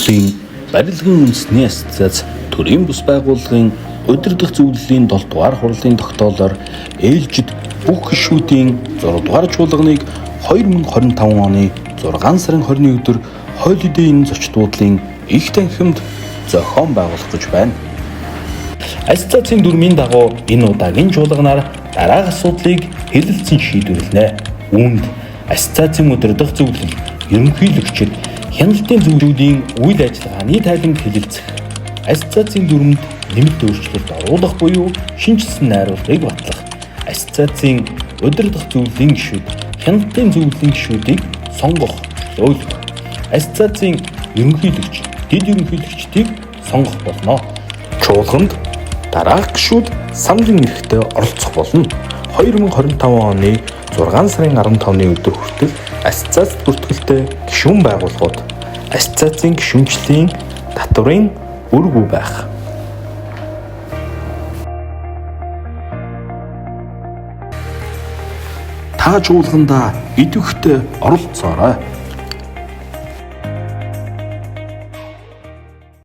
төрлийн барилгын үндэсний ассоциац төрийн бус байгууллагын удирдах зөвлөлийн 7 дугаар хурлын тогтоолоор ээлжид бүх гишүүдийн 6 дугаар чуулганыг 2025 оны 6 сарын 20-ны өдөр Holiday-ийн зочд буудлын их танхимд зохион байгуулах гэж байна. Ассоциацийн дүрмийн дагуу энэ удаагийн чуулганаар дараах асуудлыг хэлэлцэн шийдвэрлэнэ. Үүнд ассоциацийн удирдах зөвлөл, ерөнхийлөгчид, хяналтын зөвлөлүүдийн үйл ажиллагааны тайланд хэлэлцэх, ассоциацийн дүрмэд нэмэлт өөрчлөлт оруулах буюу шинжилсэн найруулгыг батлах, ассоциацийн удирдах зөвлөлийн гишүүд, хяналтын зөвлөлийн гишүүдийг сонгох төлөөлөх, ассоциацийн ерөнхийлөгч, дэд ерөнхийлөгчдийг сонгох болно. Чуулганд дараах гишүүд саналын эрэхтэй оролцох болно. 2025 оны 6 сарын 15-ны өдөр хүртэл ассоциацид бүртгэлтэй гишүүн байгууллагууд ассоциацийн гишүүнчлийн татврын үргүй байх. Та чуулгандаа идэвхтэй оролцоорой.